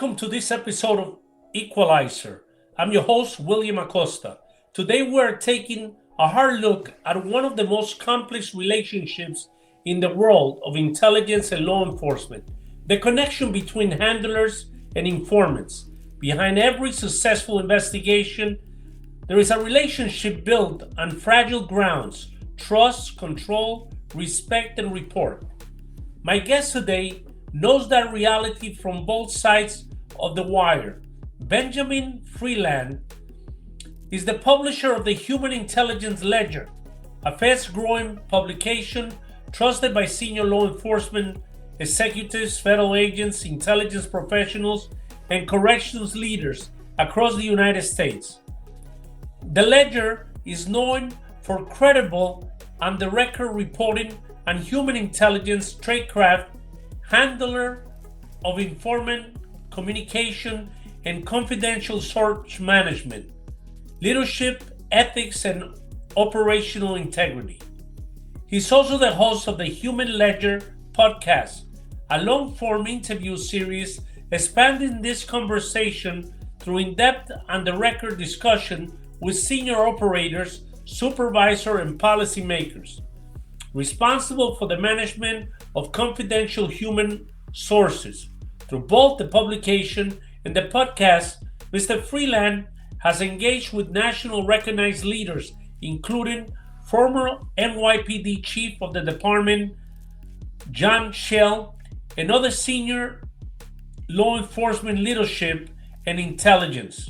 Welcome to this episode of Equalizer. I'm your host, William Acosta. Today we're taking a hard look at one of the most complex relationships in the world of intelligence and law enforcement, the connection between handlers and informants. Behind every successful investigation, there is a relationship built on fragile grounds: trust, control, respect, and report. My guest today knows that reality from both sides of the wire. Benjamin Freedland is the publisher of the HUMINT Ledger, a fast-growing publication trusted by senior law enforcement executives, federal agents, intelligence professionals, and corrections leaders across the United States. The Ledger is known for credible, on-the-record reporting on human intelligence, tradecraft, handler of informant communication, and confidential source management, leadership, ethics, and operational integrity. He's also the host of the HUMINT Ledger podcast, a long-form interview series expanding this conversation through in-depth on-the-record discussion with senior operators, supervisors, and policymakers responsible for the management of confidential human sources. Through both the publication and the podcast, Mr. Freedland has engaged with national recognized leaders, including former NYPD Chief of the Department, Chell, and other senior law enforcement leadership and intelligence.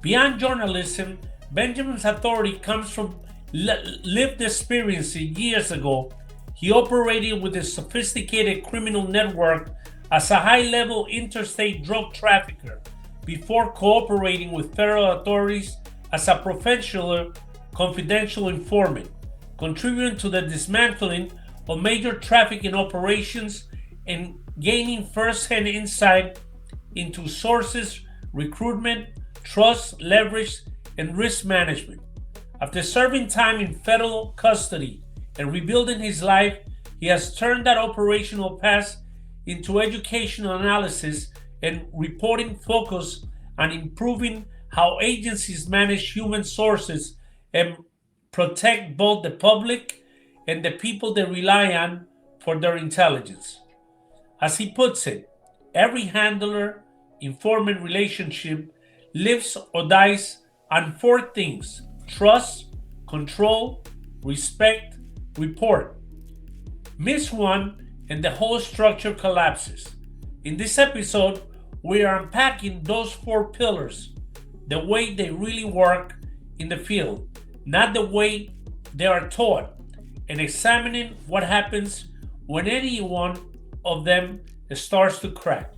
Beyond journalism, Benjamin's authority comes from lived experience. Years ago, he operated with a sophisticated criminal network as a high-level interstate drug trafficker before cooperating with federal authorities as a professional confidential informant, contributing to the dismantling of major trafficking operations and gaining first-hand insight into sources, recruitment, trust, leverage, and risk management. After serving time in federal custody and rebuilding his life, he has turned that operational past into educational analysis and reporting focus on improving how agencies manage human sources and protect both the public and the people they rely on for their intelligence. As he puts it, every handler-informant relationship lives or dies on four things: trust, control, respect, report. Miss one and the whole structure collapses. In this episode, we are unpacking those four pillars, the way they really work in the field, not the way they are taught, and examining what happens when any one of them starts to crack.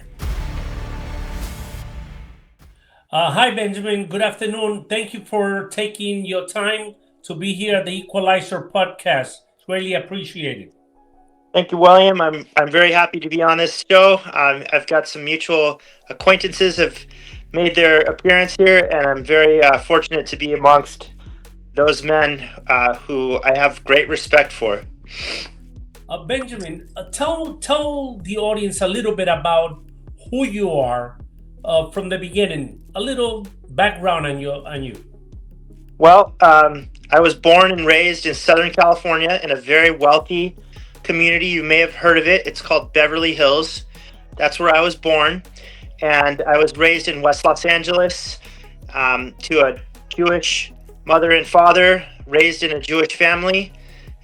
Hi, Benjamin. Good afternoon. Thank you for taking your time to be here at the Equalizer podcast. It's greatly appreciated. Thank you, William. I'm very happy to be on this show. I've got some mutual acquaintances have made their appearance here, and I'm very fortunate to be amongst those men who I have great respect for. Benjamin, tell the audience a little bit about who you are from the beginning. A little background on you. Well, I was born and raised in Southern California in a very wealthy community. You may have heard of it. It's called Beverly Hills. That's where I was born. And I was raised in West Los Angeles to a Jewish mother and father, raised in a Jewish family.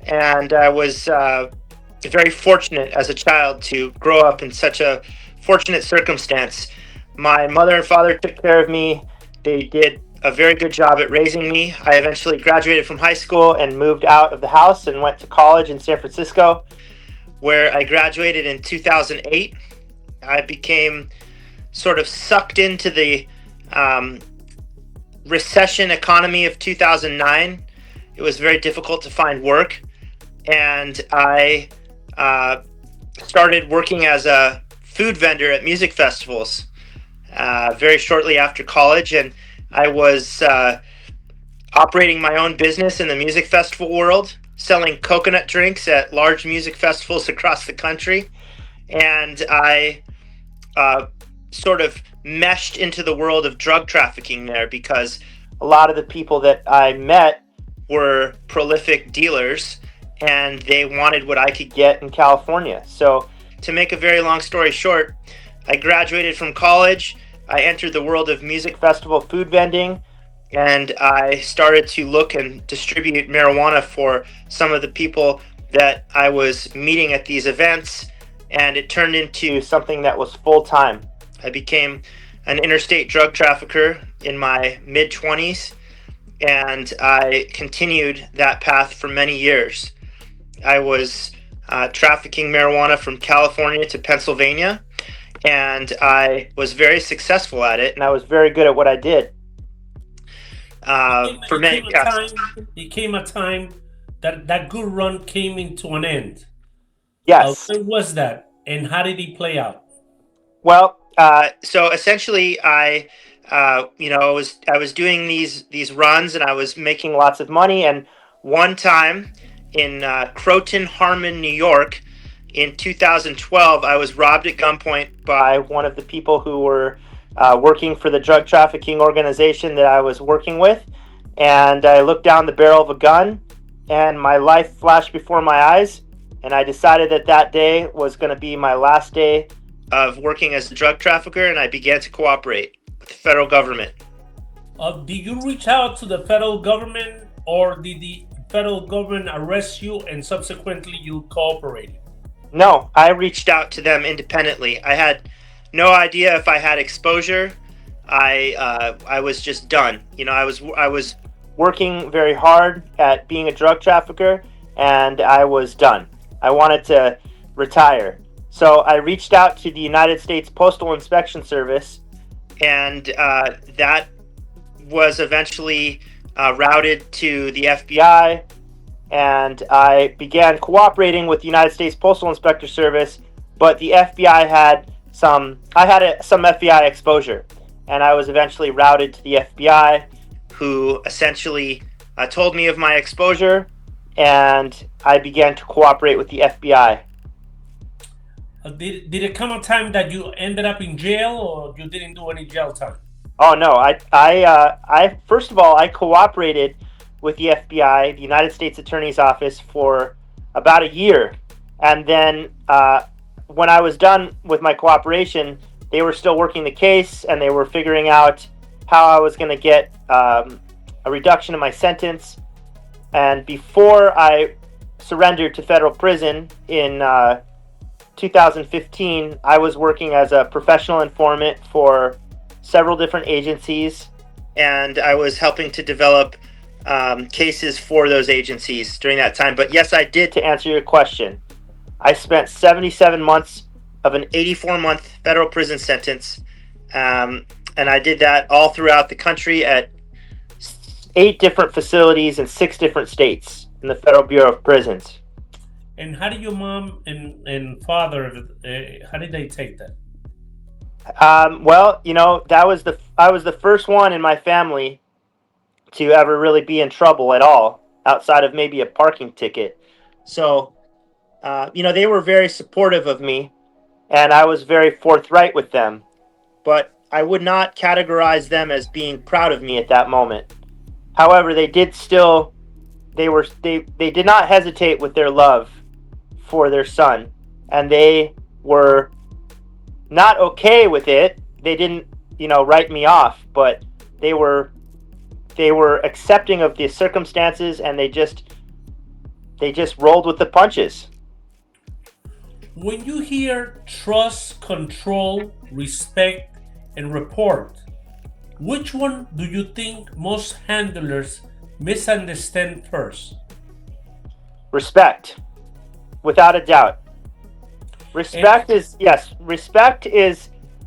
And I was very fortunate as a child to grow up in such a fortunate circumstance. My mother and father took care of me. They did a very good job at raising me. I eventually graduated from high school and moved out of the house and went to college in San Francisco, where I graduated in 2008. I became sort of sucked into the recession economy of 2009. It was very difficult to find work, and I started working as a food vendor at music festivals very shortly after college, and I was operating my own business in the music festival world, selling coconut drinks at large music festivals across the country. And I sort of meshed into the world of drug trafficking there, because a lot of the people that I met were prolific dealers and they wanted what I could get in California. So, to make a very long story short, I graduated from college. I entered the world of music festival food vending, and I started to look and distribute marijuana for some of the people that I was meeting at these events, and it turned into something that was full time. I became an interstate drug trafficker in my mid-20s, and I continued that path for many years. I was trafficking marijuana from California to Pennsylvania, and I was very successful at it, and I was very good at what I did. For many, It came a time that that good run came into an end. yes. When was that, and how did it play out? Well, so essentially, I was doing these runs, and I was making lots of money. And one time in Croton, Harmon, New York, in 2012, I was robbed at gunpoint by one of the people who were working for the drug trafficking organization that I was working with. And I looked down the barrel of a gun, and my life flashed before my eyes. And I decided that that day was going to be my last day of working as a drug trafficker, and I began to cooperate with the federal government. Did you reach out to the federal government, or did the federal government arrest you and subsequently you cooperated? No, I reached out to them independently. I had no idea if I had exposure. I was just done. I was working very hard at being a drug trafficker, and I was done. I wanted to retire. So I reached out to the United States Postal Inspection Service, and that was eventually routed to the FBI, and I began cooperating with the United States Postal Inspector Service, but the FBI had some FBI exposure, and I was eventually routed to the FBI, who essentially told me of my exposure, and I began to cooperate with the FBI. Did it come a time that you ended up in jail, or you didn't do any jail time? Oh no, I first of all, I cooperated with the FBI, the United States Attorney's Office, for about a year, and then when I was done with my cooperation, they were still working the case, and they were figuring out how I was going to get a reduction in my sentence. And before I surrendered to federal prison in 2015, I was working as a professional informant for several different agencies, and I was helping to develop cases for those agencies during that time. But yes, I did, to answer your question. I spent 77 months of an 84-month federal prison sentence, and I did that all throughout the country at 8 different facilities in 6 different states in the Federal Bureau of Prisons. And how did your mom and father, how did they take that? Well, I was the first one in my family to ever really be in trouble at all, outside of maybe a parking ticket. So, they were very supportive of me, and I was very forthright with them. But I would not categorize them as being proud of me at that moment. However, they did not hesitate with their love for their son, and they were not okay with it. They didn't, write me off, but they were accepting of the circumstances, and they just rolled with the punches. When you hear trust, control, respect, and report, which one do you think most handlers misunderstand first? Respect, without a doubt. Respect is,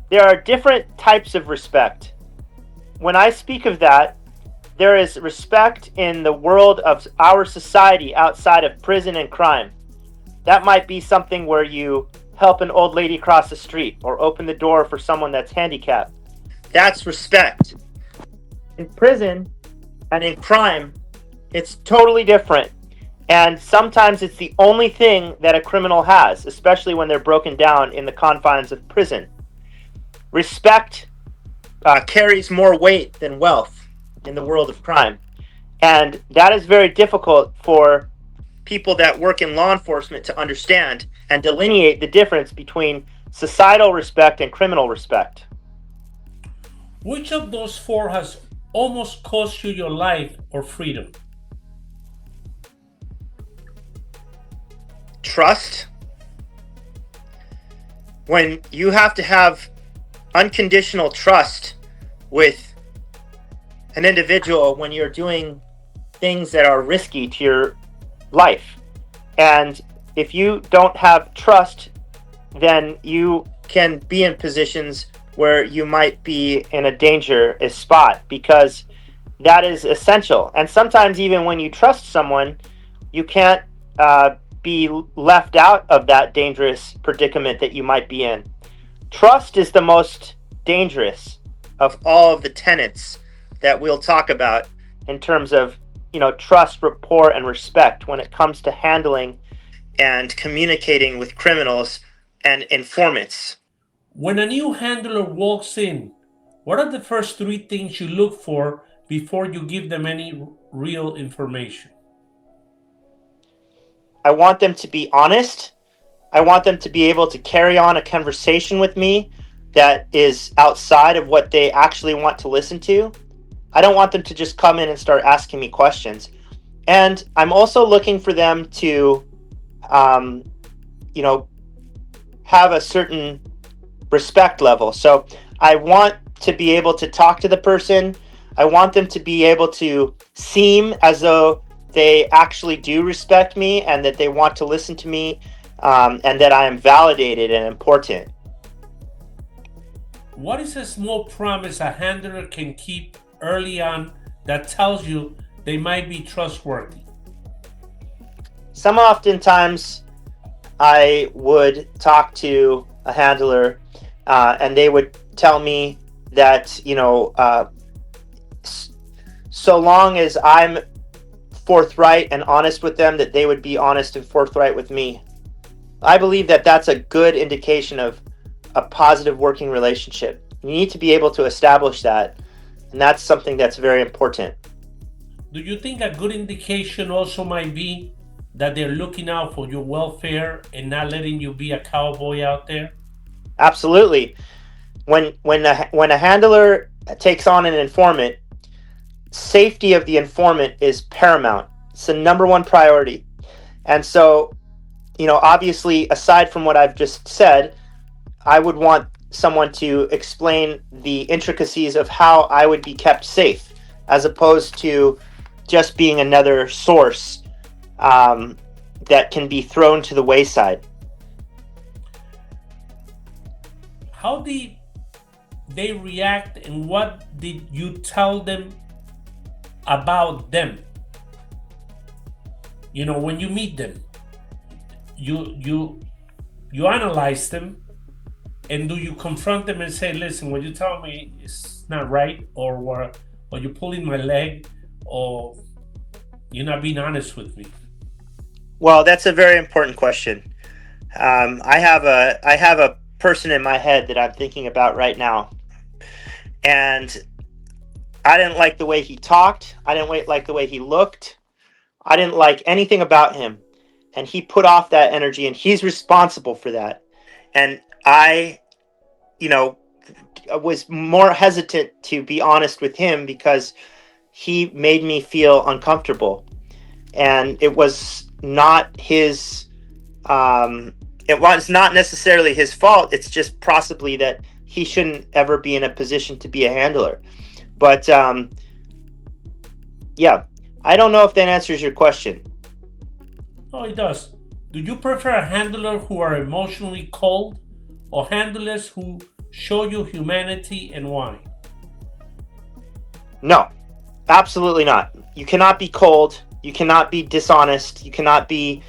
there are different types of respect. When I speak of that, there is respect in the world of our society outside of prison and crime. That might be something where you help an old lady cross the street or open the door for someone that's handicapped. That's respect. In prison and in crime, it's totally different. And sometimes it's the only thing that a criminal has, especially when they're broken down in the confines of prison. respect carries more weight than wealth in the world of crime. And that is very difficult for people that work in law enforcement to understand and delineate the difference between societal respect and criminal respect. Which of those four has almost cost you your life or freedom? Trust. When you have to have unconditional trust with an individual when you're doing things that are risky to your life. And if you don't have trust, then you can be in positions where you might be in a dangerous spot, because that is essential. And sometimes even when you trust someone, you can't be left out of that dangerous predicament that you might be in. Trust is the most dangerous of all of the tenets that we'll talk about in terms of, trust, rapport, and respect when it comes to handling and communicating with criminals and informants. When a new handler walks in, what are the first three things you look for before you give them any real information? I want them to be honest. I want them to be able to carry on a conversation with me that is outside of what they actually want to listen to. I don't want them to just come in and start asking me questions. And I'm also looking for them to, have a certain respect level. So I want to be able to talk to the person. I want them to be able to seem as though they actually do respect me and that they want to listen to me, and that I am validated and important. What is a small promise a handler can keep early on that tells you they might be trustworthy? Some oftentimes I would talk to a handler and they would tell me that, so long as I'm forthright and honest with them, that they would be honest and forthright with me. I believe that that's a good indication of a positive working relationship. You need to be able to establish that, and that's something that's very important. Do you think a good indication also might be that they're looking out for your welfare and not letting you be a cowboy out there? Absolutely. When a handler takes on an informant, safety of the informant is paramount. It's the number one priority. And so, obviously, aside from what I've just said, I would want someone to explain the intricacies of how I would be kept safe, as opposed to just being another source that can be thrown to the wayside. How did they react, and what did you tell them about them? When you meet them, you analyze them, and do you confront them and say, listen, what you tell me is not right, or you're pulling my leg, or you're not being honest with me? Well, that's a very important question. I have a person in my head that I'm thinking about right now, and I didn't like the way he talked. I didn't like the way he looked. I didn't like anything about him, and he put off that energy, and he's responsible for that. And I, was more hesitant to be honest with him because he made me feel uncomfortable, and it was not his. It was not necessarily his fault. It's just possibly that he shouldn't ever be in a position to be a handler. But yeah, I don't know if that answers your question. Oh, it does. Do you prefer a handler who are emotionally cold, or handlers who show you humanity, and why? No, absolutely not. You cannot be cold. You cannot be dishonest. You cannot be,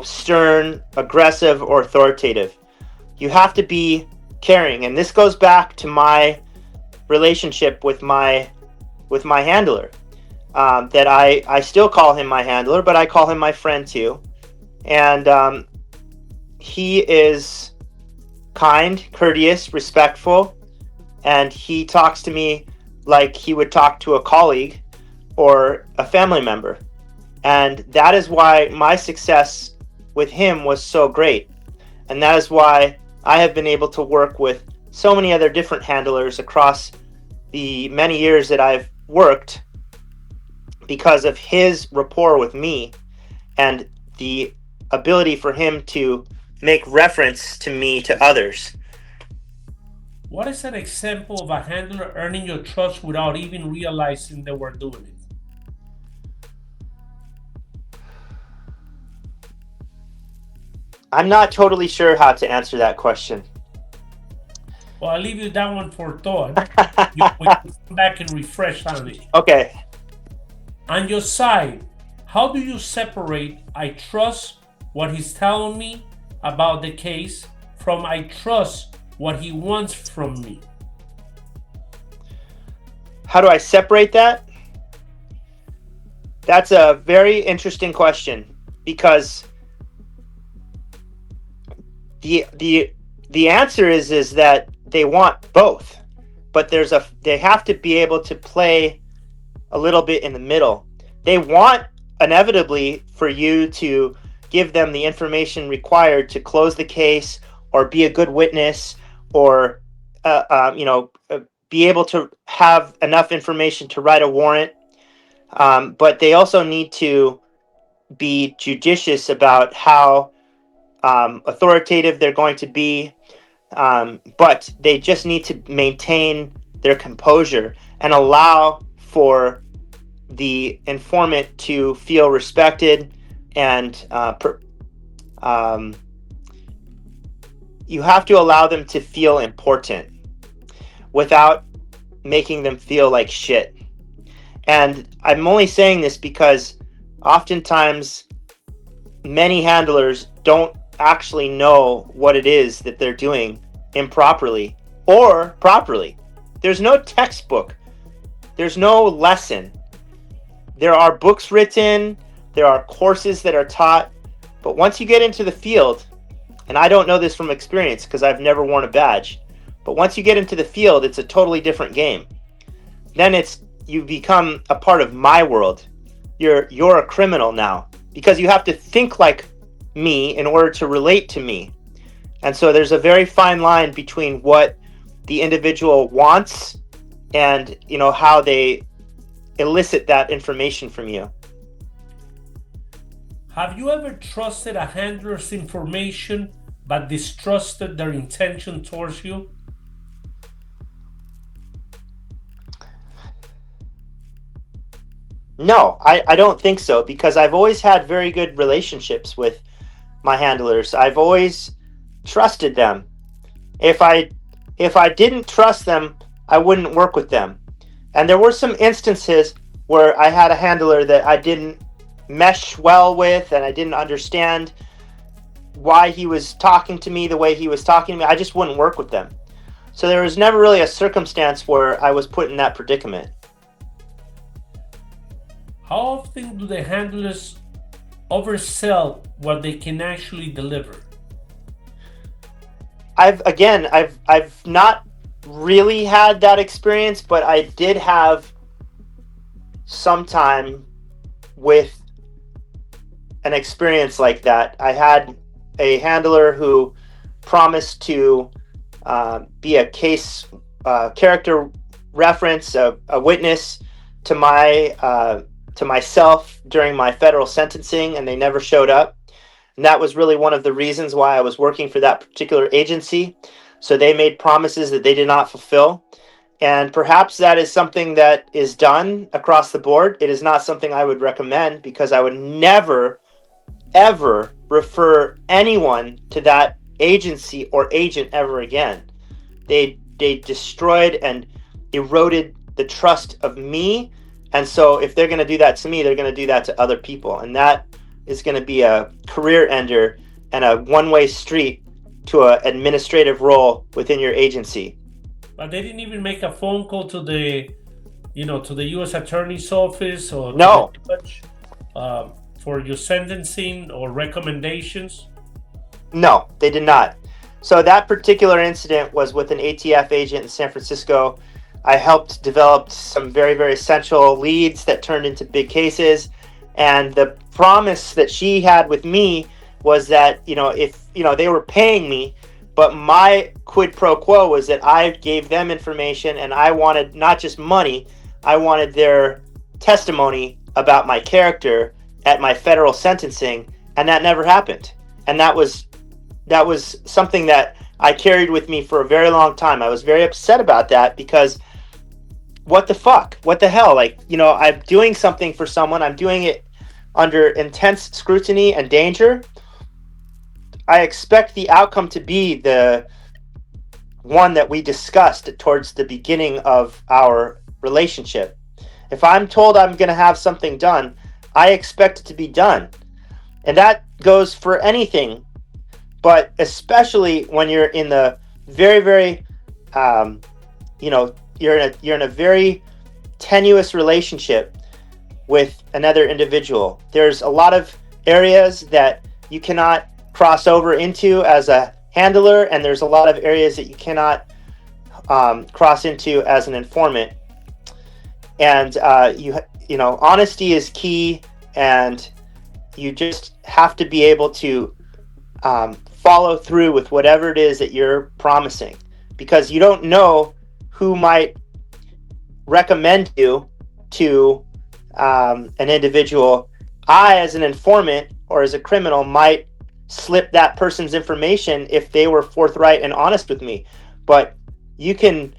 stern, aggressive, or authoritative. You have to be caring. And this goes back to my relationship with my handler. That I still call him my handler, but I call him my friend too. And he is kind, courteous, respectful, and he talks to me like he would talk to a colleague or a family member. And that is why my success with him was so great. And that is why I have been able to work with so many other different handlers across the many years that I've worked, because of his rapport with me and the ability for him to make reference to me to others. What is an example of a handler earning your trust without even realizing they were doing it? I'm not totally sure how to answer that question. Well, I'll leave you that one for thought. We can come back and refresh on it. Okay. On your side, how do you separate I trust what he's telling me about the case from I trust what he wants from me? How do I separate that? That's a very interesting question, because the answer is that they want both, but they have to be able to play a little bit in the middle. They want inevitably for you to give them the information required to close the case or be a good witness, or be able to have enough information to write a warrant. But they also need to be judicious about how authoritative they're going to be. But they just need to maintain their composure and allow for the informant to feel respected, and you have to allow them to feel important without making them feel like shit. And I'm only saying this because oftentimes many handlers don't actually know what it is that they're doing improperly or properly. There's no textbook. There's no lesson. There are books written, there are courses that are taught, but once you get into the field, and I don't know this from experience because I've never worn a badge, but once you get into the field, it's a totally different game. Then you become a part of my world. You're a criminal now, because you have to think like me in order to relate to me. And so there's a very fine line between what the individual wants and how they elicit that information from you. Have you ever trusted a handler's information but distrusted their intention towards you? No, I don't think so, because I've always had very good relationships with my handlers. I've always trusted them. If I didn't trust them, I wouldn't work with them. And there were some instances where I had a handler that I didn't mesh well with, and I didn't understand why he was talking to me the way he was talking to me. I just wouldn't work with them. So there was never really a circumstance where I was put in that predicament. How often do the handlers oversell what they can actually deliver? I've not really had that experience, but I did have some time with an experience like that. I had a handler who promised to be a case character reference, a witness to myself during my federal sentencing, and they never showed up. And that was really one of the reasons why I was working for that particular agency. So they made promises that they did not fulfill. And perhaps that is something that is done across the board. It is not something I would recommend, because I would never, ever refer anyone to that agency or agent ever again. They destroyed and eroded the trust of me. And so if they're going to do that to me, they're going to do that to other people. And that is going to be a career ender and a one-way street to an administrative role within your agency. But they didn't even make a phone call to the U.S. Attorney's Office or No. to the judge for your sentencing or recommendations? No, they did not. So that particular incident was with an ATF agent in San Francisco. I helped develop some very, very essential leads that turned into big cases. And the promise that she had with me was that, if, they were paying me, but my quid pro quo was that I gave them information and I wanted not just money, I wanted their testimony about my character at my federal sentencing. And that never happened. And that was something that I carried with me for a very long time. I was very upset about that because what the fuck? What the hell? Like, I'm doing something for someone. I'm doing it under intense scrutiny and danger. I expect the outcome to be the one that we discussed towards the beginning of our relationship. If I'm told I'm going to have something done, I expect it to be done. And that goes for anything, but especially when you're in the very, very, you're in a very tenuous relationship with another individual. There's a lot of areas that you cannot cross over into as a handler, and there's a lot of areas that you cannot cross into as an informant. And honesty is key, and you just have to be able to follow through with whatever it is that you're promising, because you don't know who might recommend you to an individual. I, as an informant or as a criminal, might slip that person's information if they were forthright and honest with me. But you can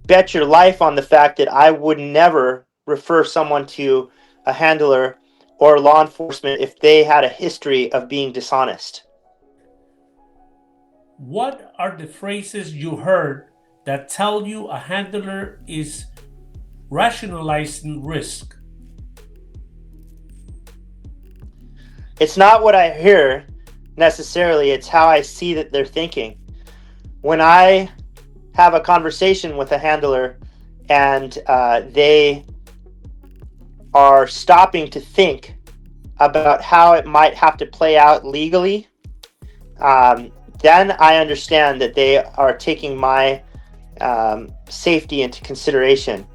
bet your life on the fact that I would never refer someone to a handler or law enforcement if they had a history of being dishonest. What are the phrases you heard that tell you a handler is rationalizing risk? It's not what I hear necessarily, it's how I see that they're thinking. When I have a conversation with a handler and they are stopping to think about how it might have to play out legally, then I understand that they are taking my safety into consideration,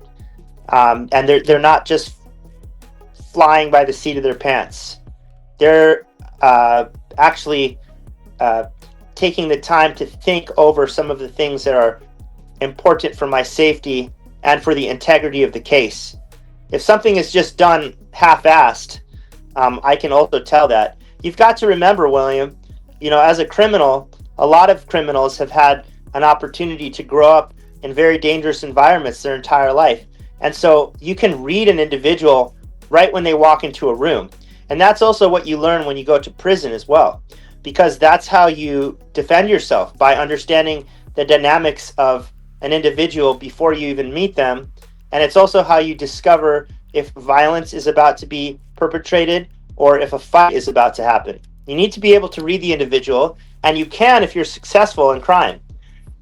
and they're not just flying by the seat of their pants. They're actually taking the time to think over some of the things that are important for my safety and for the integrity of the case. If something is just done half-assed, I can also tell that. You've got to remember, William, as a criminal, a lot of criminals have had an opportunity to grow up in very dangerous environments their entire life. And so you can read an individual right when they walk into a room. And that's also what you learn when you go to prison as well, because that's how you defend yourself, by understanding the dynamics of an individual before you even meet them. And it's also how you discover if violence is about to be perpetrated or if a fight is about to happen. You need to be able to read the individual, and you can if you're successful in crime.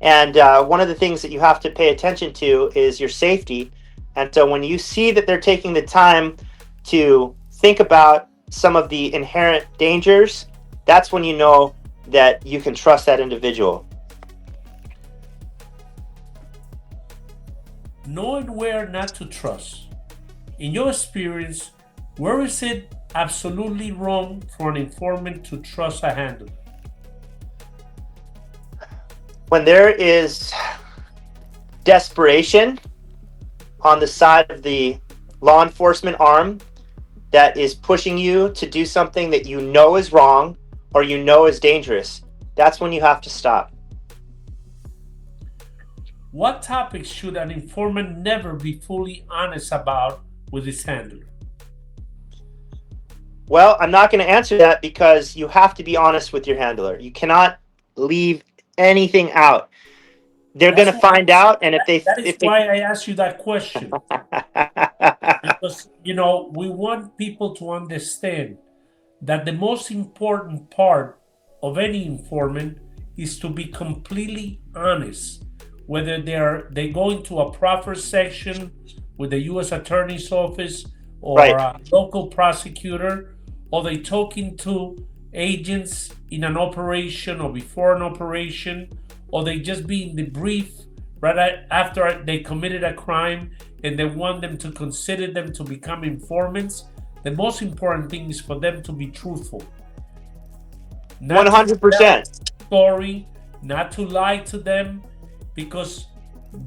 And one of the things that you have to pay attention to is your safety. And so when you see that they're taking the time to think about some of the inherent dangers, that's when you know that you can trust that individual. Knowing where not to trust. In your experience, where is it absolutely wrong for an informant to trust a handler? When there is desperation on the side of the law enforcement arm that is pushing you to do something that you know is wrong or you know is dangerous, that's when you have to stop. What topics should an informant never be fully honest about with his handler? Well, I'm not going to answer that because you have to be honest with your handler. You cannot leave anything out. They're going to find out, and that is why I asked you that question. Because, we want people to understand that the most important part of any informant is to be completely honest. Whether they go into a proper section with the U.S. Attorney's Office or Right. a local prosecutor, or they talking to agents in an operation or before an operation, or they just being debriefed right after they committed a crime and they want them to consider them to become informants. The most important thing is for them to be truthful, not to tell 100%. a story, not to lie to them, because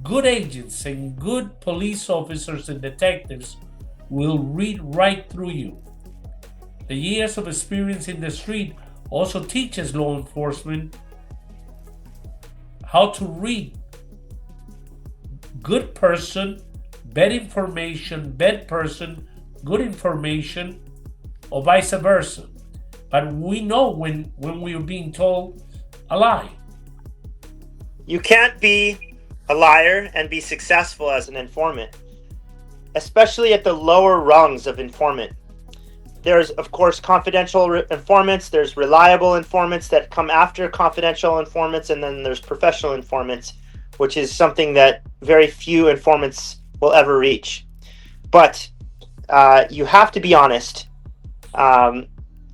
good agents and good police officers and detectives will read right through you. The years of experience in the street also teaches law enforcement how to read good person, bad information, bad person, good information, or vice versa. But we know when we are being told a lie. You can't be a liar and be successful as an informant, especially at the lower rungs of informant. There's, of course, confidential informants, there's reliable informants that come after confidential informants, and then there's professional informants, which is something that very few informants will ever reach. But you have to be honest,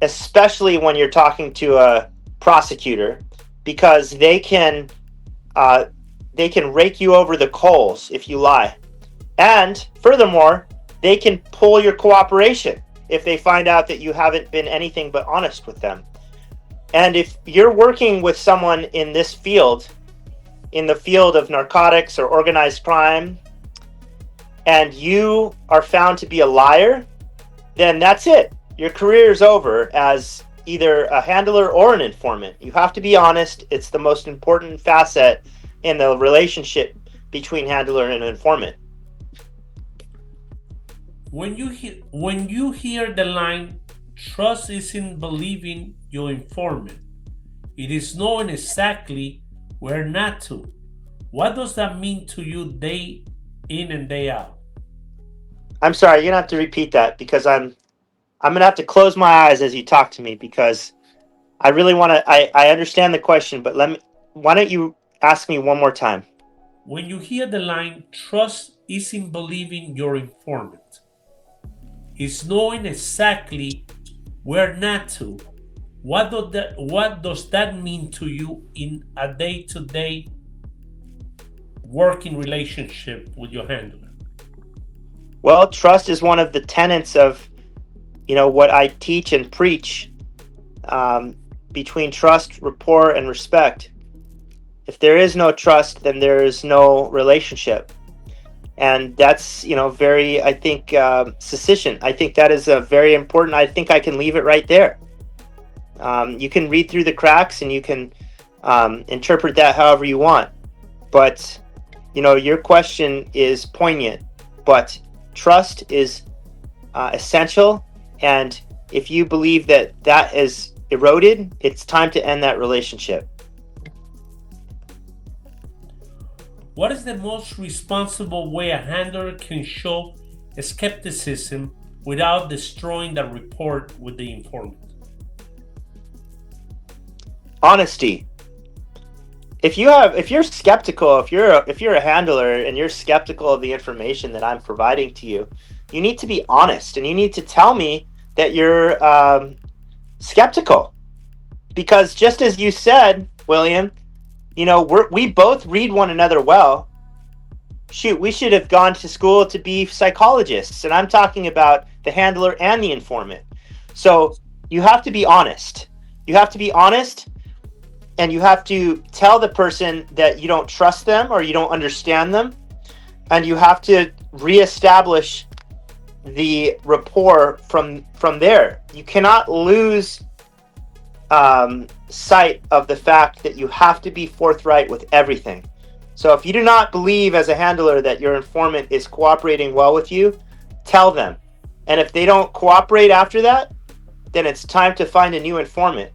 especially when you're talking to a prosecutor, because they can rake you over the coals if you lie. And furthermore, they can pull your cooperation if they find out that you haven't been anything but honest with them. And if you're working with someone in this field, in the field of narcotics or organized crime, and you are found to be a liar, then that's it. Your career is over as either a handler or an informant. You have to be honest. It's the most important facet in the relationship between handler and informant. When you hear the line, trust isn't believing your informant, it is knowing exactly where not to. What does that mean to you day in and day out? I'm sorry, you're gonna have to repeat that because I'm gonna have to close my eyes as you talk to me because I really want to. I understand the question, but why don't you ask me one more time? When you hear the line, trust isn't believing your informant, it's knowing exactly where not to. What does that mean to you in a day-to-day working relationship with your handler? Well, trust is one of the tenets of, what I teach and preach, between trust, rapport, and respect. If there is no trust, then there is no relationship. And that's, very, I think, sufficient. I think that is a very important. I think I can leave it right there. You can read through the cracks and you can interpret that however you want. But, your question is poignant. But trust is essential. And if you believe that is eroded, it's time to end that relationship. What is the most responsible way a handler can show skepticism without destroying the rapport with the informant? Honesty. If you're skeptical, if you're a handler and you're skeptical of the information that I'm providing to you, you need to be honest and you need to tell me that you're skeptical. Because just as you said, William, we both read one another well. Shoot, we should have gone to school to be psychologists, and I'm talking about the handler and the informant. So you have to be honest. You have to be honest, and you have to tell the person that you don't trust them or you don't understand them, and you have to reestablish the rapport from there. You cannot lose sight of the fact that you have to be forthright with everything. So if you do not believe as a handler that your informant is cooperating well with you, tell them. And if they don't cooperate after that, then it's time to find a new informant.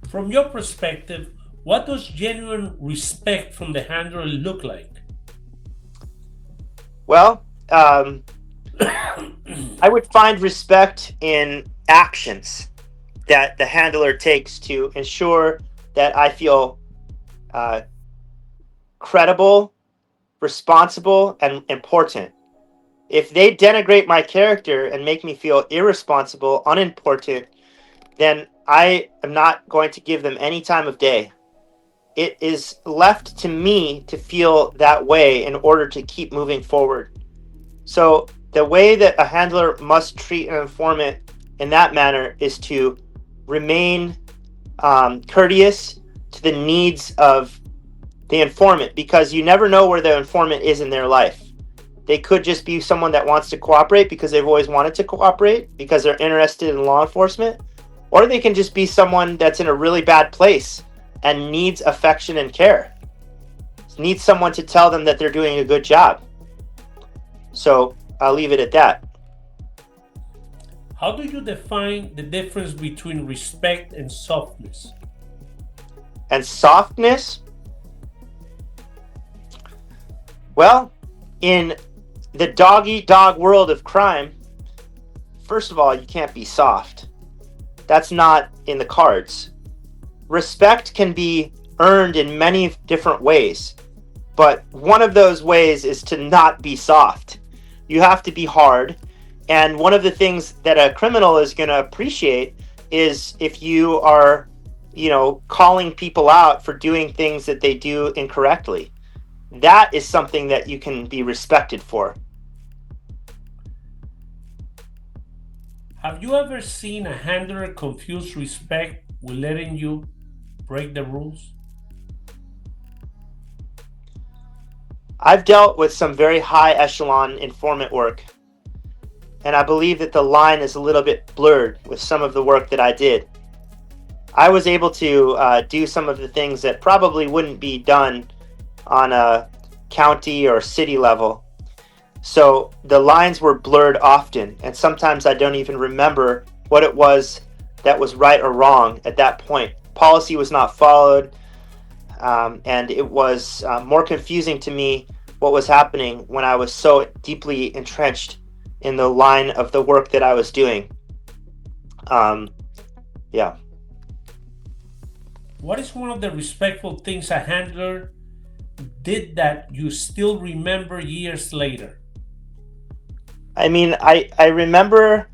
From your perspective, what does genuine respect from the handler look like? Well, I would find respect in actions that the handler takes to ensure that I feel credible, responsible, and important. If they denigrate my character and make me feel irresponsible, unimportant, then I am not going to give them any time of day. It is left to me to feel that way in order to keep moving forward. So the way that a handler must treat an informant in that manner is to remain courteous to the needs of the informant, because you never know where the informant is in their life. They could just be someone that wants to cooperate because they've always wanted to cooperate because they're interested in law enforcement, or they can just be someone that's in a really bad place and needs affection and care, needs someone to tell them that they're doing a good job. So I'll leave it at that. How do you define the difference between respect and softness? And softness? Well, in the dog-eat-dog world of crime, first of all, you can't be soft. That's not in the cards. Respect can be earned in many different ways, but one of those ways is to not be soft. You have to be hard, and one of the things that a criminal is going to appreciate is if you are, calling people out for doing things that they do incorrectly. That is something that you can be respected for. Have you ever seen a handler confuse respect with letting you break the rules? I've dealt with some very high echelon informant work, and I believe that the line is a little bit blurred with some of the work that I did. I was able to do some of the things that probably wouldn't be done on a county or city level. So the lines were blurred often, and sometimes I don't even remember what it was that was right or wrong at that point. Policy was not followed, and it was more confusing to me what was happening when I was so deeply entrenched in the line of the work that I was doing. Yeah. What is one of the respectful things a handler did that you still remember years later? I mean, I remember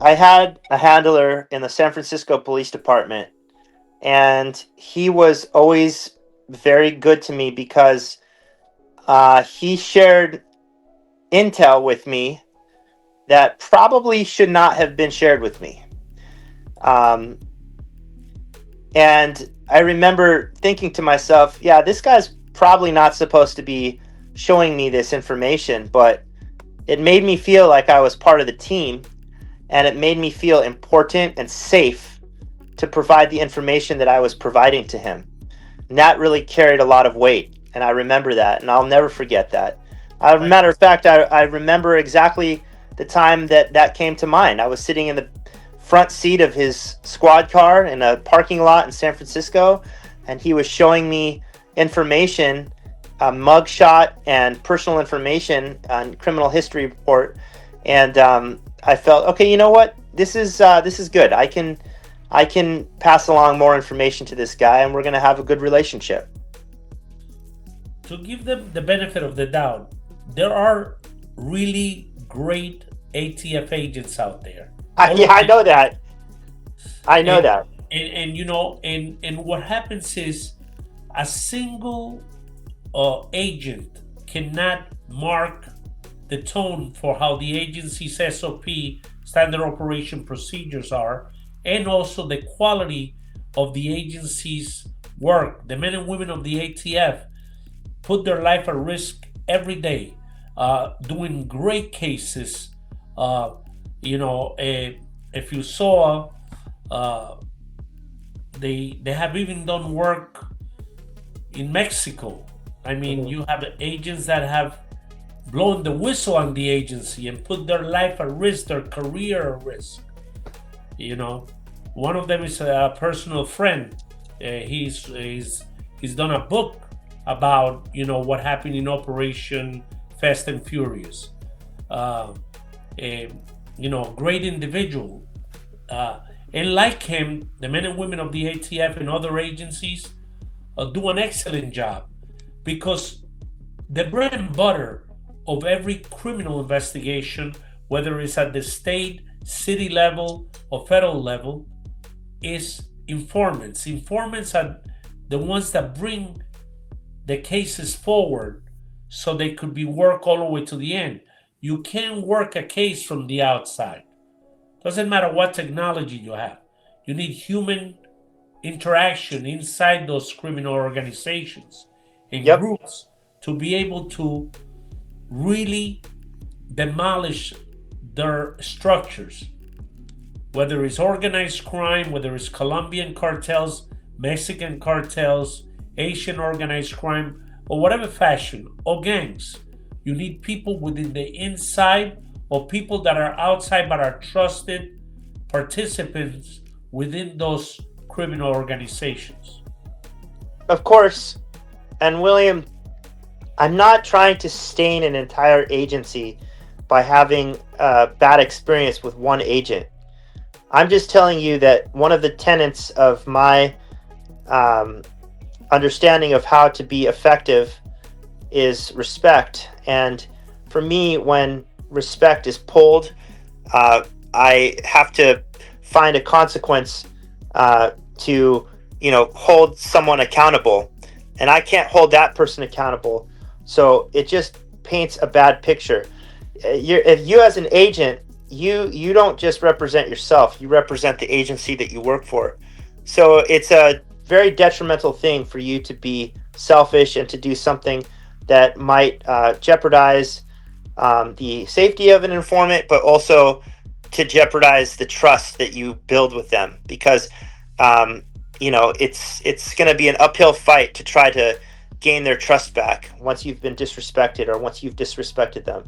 I had a handler in the San Francisco Police Department, and he was always very good to me because he shared intel with me that probably should not have been shared with me. And I remember thinking to myself, yeah, this guy's probably not supposed to be showing me this information, but it made me feel like I was part of the team, and it made me feel important and safe to provide the information that I was providing to him. And that really carried a lot of weight, and I remember that, and I'll never forget that. As a matter of fact, I remember exactly the time that came to mind. I was sitting in the front seat of his squad car in a parking lot in San Francisco, and he was showing me information, a mugshot and personal information on criminal history report, and I felt, okay, you know what? This is good. I can pass along more information to this guy, and we're going to have a good relationship. To give them the benefit of the doubt, there are really great ATF agents out there. I know that. I know that. And what happens is a single agent cannot mark the tone for how the agency's SOP, standard operation procedures are, and also the quality of the agency's work. The men and women of the ATF put their life at risk every day, doing great cases. If you saw, they have even done work in Mexico. I mean, you have agents that have blown the whistle on the agency and put their life at risk, their career at risk. One of them is a personal friend. He's done a book about what happened in Operation Fast and Furious. Great individual. And like him, the men and women of the ATF and other agencies do an excellent job, because the bread and butter of every criminal investigation, whether it's at the state, city level or federal level, is informants. Informants are the ones that bring the cases forward so they could be worked all the way to the end. You can't work a case from the outside. Doesn't matter what technology you have. You need human interaction inside those criminal organizations and Yep. groups to be able to really demolish their structures, whether it's organized crime, whether it's Colombian cartels, Mexican cartels, Asian organized crime, or whatever fashion, or gangs. You need people within the inside or people that are outside but are trusted participants within those criminal organizations. Of course. And William, I'm not trying to stain an entire agency by having a bad experience with one agent. I'm just telling you that one of the tenets of my understanding of how to be effective is respect. And for me, when respect is pulled, I have to find a consequence to, hold someone accountable. And I can't hold that person accountable. So it just paints a bad picture. If you as an agent, you don't just represent yourself, you represent the agency that you work for. So it's a very detrimental thing for you to be selfish and to do something that might jeopardize the safety of an informant, but also to jeopardize the trust that you build with them, because it's going to be an uphill fight to try to gain their trust back once you've been disrespected or once you've disrespected them.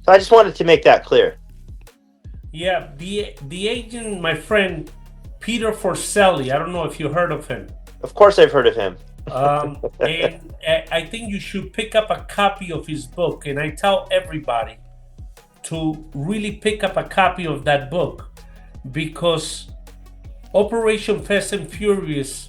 So I just wanted to make that clear. Yeah, the agent, my friend Peter Forcelli, I don't know if you heard of him. Of course I've heard of him. And I think you should pick up a copy of his book. And I tell everybody to really pick up a copy of that book, because Operation Fast and Furious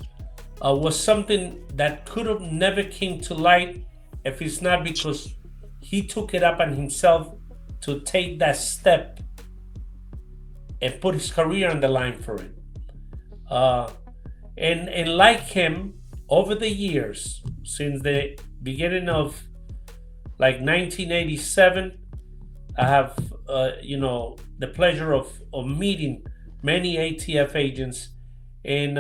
was something that could have never came to light if it's not because he took it up on himself to take that step and put his career on the line for it. And like him, over the years, since the beginning of 1987, I have the pleasure of meeting many ATF agents, and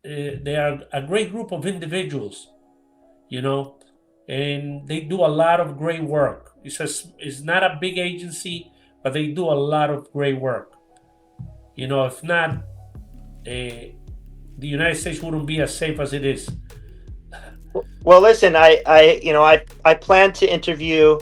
they are a great group of individuals, and they do a lot of great work. It's not a big agency, but they do a lot of great work. If not, the United States wouldn't be as safe as it is. Well, listen, I plan to interview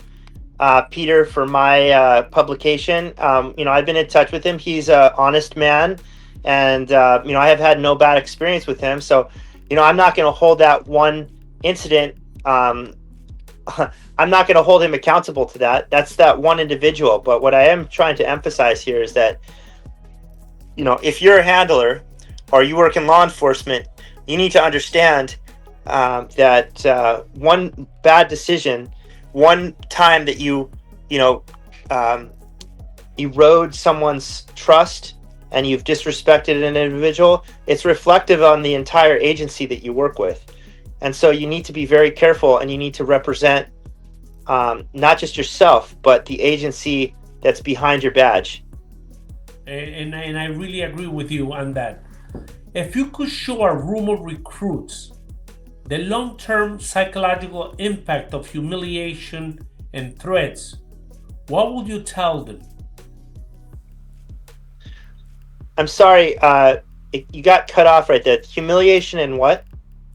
Peter for my publication. I've been in touch with him. He's an honest man, and I have had no bad experience with him. So, I'm not going to hold that one incident. I'm not going to hold him accountable to that. That's that one individual. But what I am trying to emphasize here is that, if you're a handler or you work in law enforcement, you need to understand that one bad decision, one time that you erode someone's trust and you've disrespected an individual, it's reflective on the entire agency that you work with. And so you need to be very careful, and you need to represent not just yourself, but the agency that's behind your badge. And I really agree with you on that. If you could show a room of recruits the long-term psychological impact of humiliation and threats, what would you tell them? I'm sorry, you got cut off right there. Humiliation and what?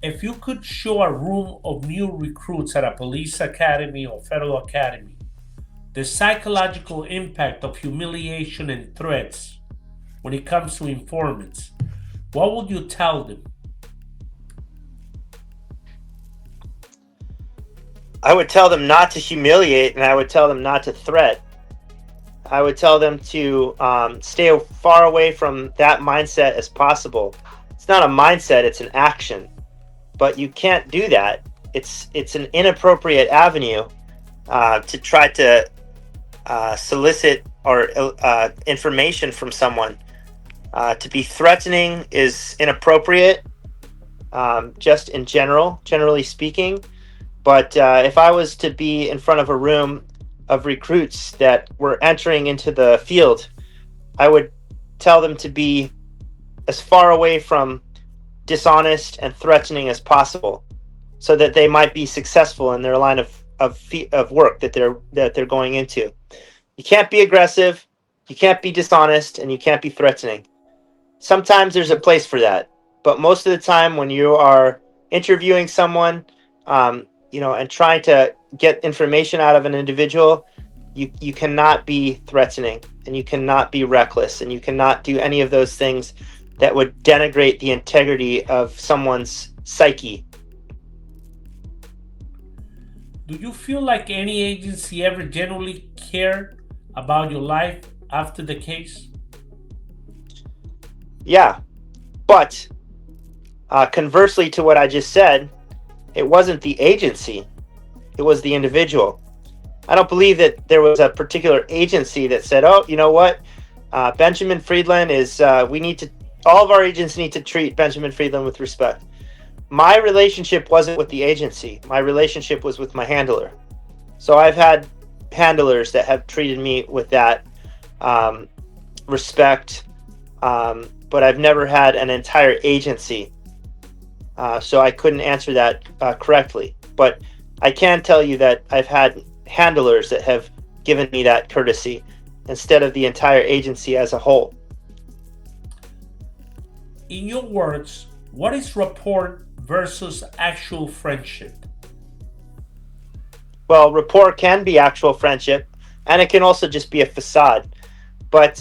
If you could show a room of new recruits at a police academy or federal academy the psychological impact of humiliation and threats when it comes to informants, what would you tell them? I would tell them not to humiliate, and I would tell them not to threat. I would tell them to stay far away from that mindset as possible. It's not a mindset, it's an action. But you can't do that. It's an inappropriate avenue to try to solicit or information from someone. To be threatening is inappropriate, just in generally speaking. But if I was to be in front of a room of recruits that were entering into the field, I would tell them to be as far away from dishonest and threatening as possible, so that they might be successful in their line of work that they're going into. You can't be aggressive, you can't be dishonest, and you can't be threatening. Sometimes there's a place for that, but most of the time when you are interviewing someone, and trying to get information out of an individual, you cannot be threatening, and you cannot be reckless, and you cannot do any of those things that would denigrate the integrity of someone's psyche. Do you feel like any agency ever genuinely cared about your life after the case? Yeah, but conversely to what I just said, it wasn't the agency, it was the individual. I don't believe that there was a particular agency that said, oh, you know what, Benjamin Freedland is, all of our agents need to treat Benjamin Freedland with respect. My relationship wasn't with the agency. My relationship was with my handler. So I've had handlers that have treated me with that respect, but I've never had an entire agency. So I couldn't answer that correctly. But I can tell you that I've had handlers that have given me that courtesy instead of the entire agency as a whole. In your words, what is rapport versus actual friendship? Well, rapport can be actual friendship, and it can also just be a facade. But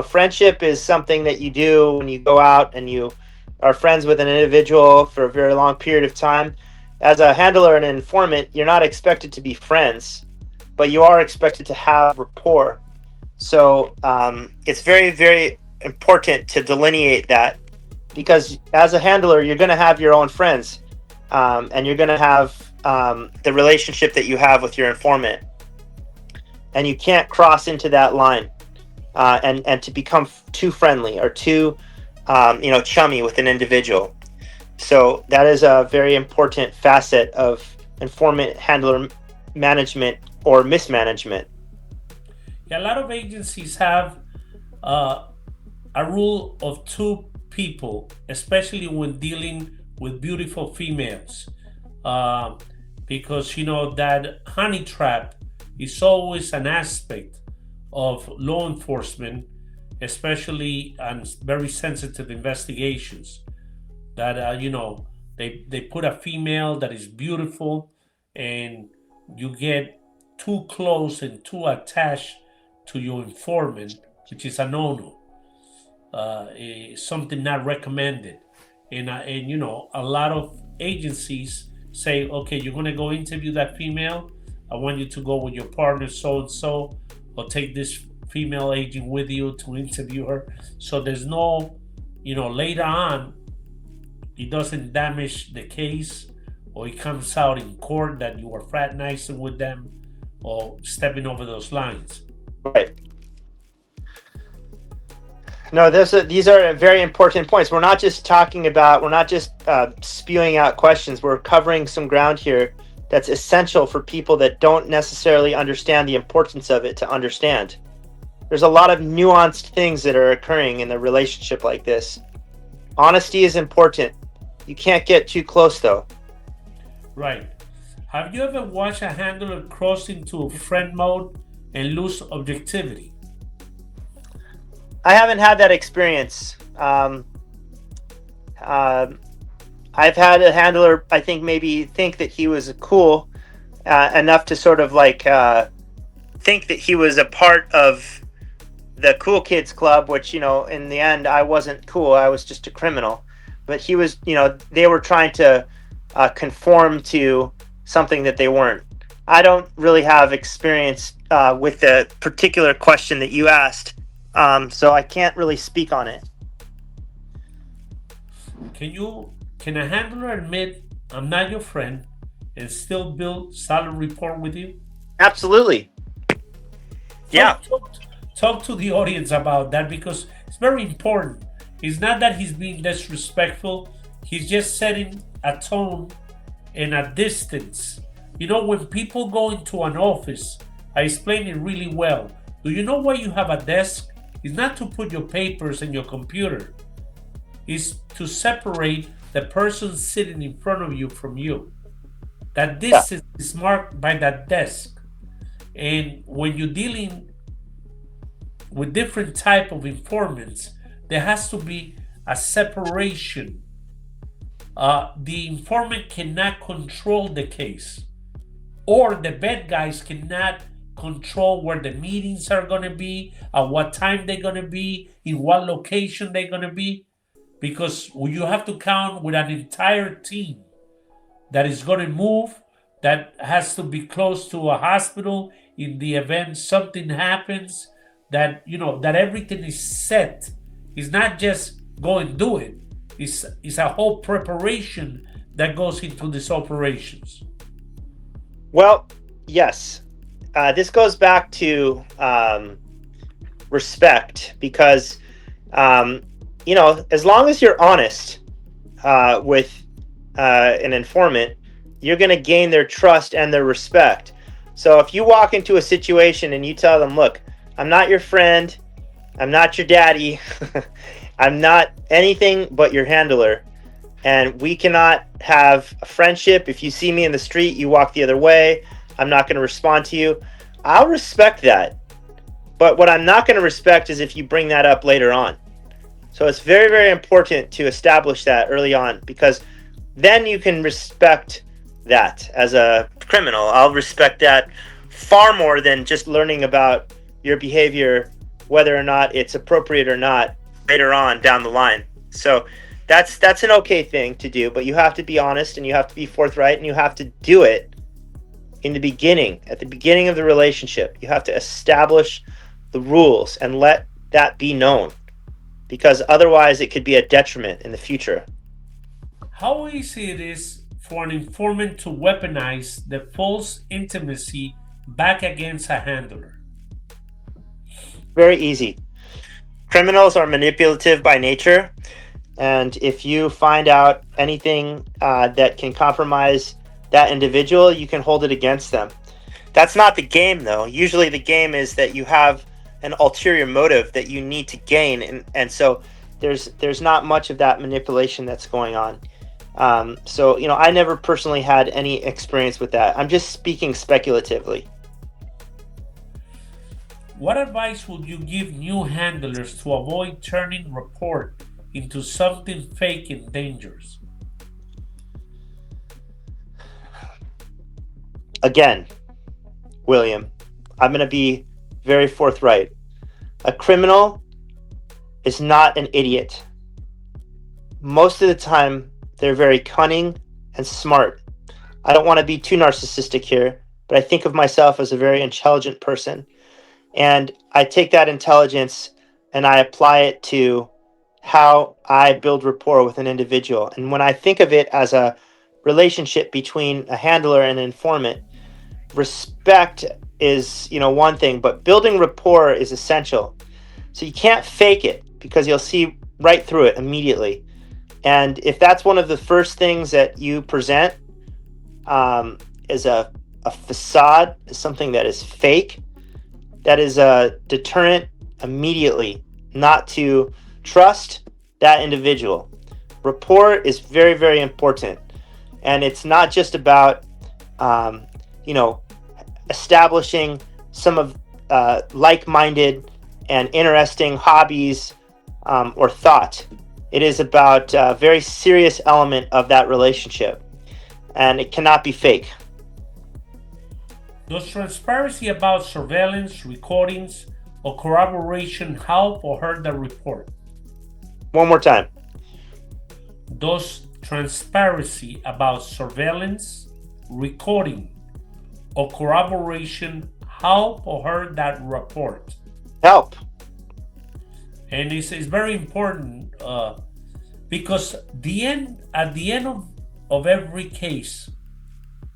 friendship is something that you do when you go out and you are friends with an individual for a very long period of time. As a handler and an informant, you're not expected to be friends, but you are expected to have rapport. So it's very, very important to delineate that, because as a handler, you're going to have your own friends, and you're going to have the relationship that you have with your informant, and you can't cross into that line and to become too friendly or too chummy with an individual. So that is a very important facet of informant handler management or mismanagement. Yeah, a lot of agencies have a rule of two people, especially when dealing with beautiful females, because that honey trap is always an aspect of law enforcement, especially on very sensitive investigations. That they put a female that is beautiful, and you get too close and too attached to your informant, which is a no-no. Something not recommended, and a lot of agencies say, okay, you're gonna go interview that female. I want you to go with your partner so and so, or take this female agent with you to interview her. So there's no, later on, it doesn't damage the case, or it comes out in court that you are fraternizing with them or stepping over those lines. Right. No, these are very important points. We're not just spewing out questions. We're covering some ground here that's essential for people that don't necessarily understand the importance of it to understand. There's a lot of nuanced things that are occurring in a relationship like this. Honesty is important. You can't get too close, though. Right. Have you ever watched a handler cross into friend mode and lose objectivity? I haven't had that experience. I've had a handler, I think, maybe think that he was cool enough to sort of think that he was a part of the cool kids club, which, in the end, I wasn't cool. I was just a criminal. But he was, they were trying to conform to something that they weren't. I don't really have experience with the particular question that you asked, so I can't really speak on it. Can a handler admit, I'm not your friend, and still build solid rapport with you? Absolutely. Yeah. talk to the audience about that because it's very important. It's not that he's being disrespectful, he's just setting a tone and a distance. You know, when people go into an office, I explain it really well. Do you know why you have a desk? It's not to put your papers and your computer. It's to separate the person sitting in front of you from you. That distance is marked by that desk. And when you're dealing with different type of informants, there has to be a separation. The informant cannot control the case, or the bad guys cannot control where the meetings are going to be, at what time they're going to be, in what location they're going to be, because you have to count with an entire team that is going to move, that has to be close to a hospital in the event something happens, that that everything is set. It's not just go and do it. It's a whole preparation that goes into these operations. Well, yes. This goes back to respect, because as long as you're honest with an informant, you're going to gain their trust and their respect. So if you walk into a situation and you tell them, look, I'm not your friend, I'm not your daddy, I'm not anything but your handler, and we cannot have a friendship. If you see me in the street, you walk the other way, I'm not going to respond to you. I'll respect that. But what I'm not going to respect is if you bring that up later on. So it's very, very important to establish that early on, because then you can respect that as a criminal. I'll respect that far more than just learning about your behavior, whether or not it's appropriate or not, later on down the line. So that's an okay thing to do, but you have to be honest and you have to be forthright, and you have to do it in the beginning, at the beginning of the relationship. You have to establish the rules and let that be known, because otherwise it could be a detriment in the future. How easy it is for an informant to weaponize the false intimacy back against a handler? Very easy. Criminals are manipulative by nature, and if you find out anything that can compromise that individual, you can hold it against them. That's not the game, though. Usually the game is that you have an ulterior motive that you need to gain, and so there's not much of that manipulation that's going on. So I never personally had any experience with that. I'm just speaking speculatively. What advice would you give new handlers to avoid turning report into something fake and dangerous? Again, William, I'm going to be very forthright. A criminal is not an idiot. Most of the time, they're very cunning and smart. I don't want to be too narcissistic here, but I think of myself as a very intelligent person. And I take that intelligence and I apply it to how I build rapport with an individual. And when I think of it as a relationship between a handler and an informant, respect is, one thing, but building rapport is essential. So you can't fake it, because you'll see right through it immediately. And if that's one of the first things that you present as a facade, as something that is fake, that is a deterrent immediately not to trust that individual. Rapport is very, very important. And it's not just about, establishing some of like-minded and interesting hobbies or thought. It is about a very serious element of that relationship, and it cannot be fake. Does transparency about surveillance, recordings, or corroboration help or hurt the report? One more time. Does transparency about surveillance, recording, or corroboration help or hurt that report? Help. And it's very important because at the end of every case,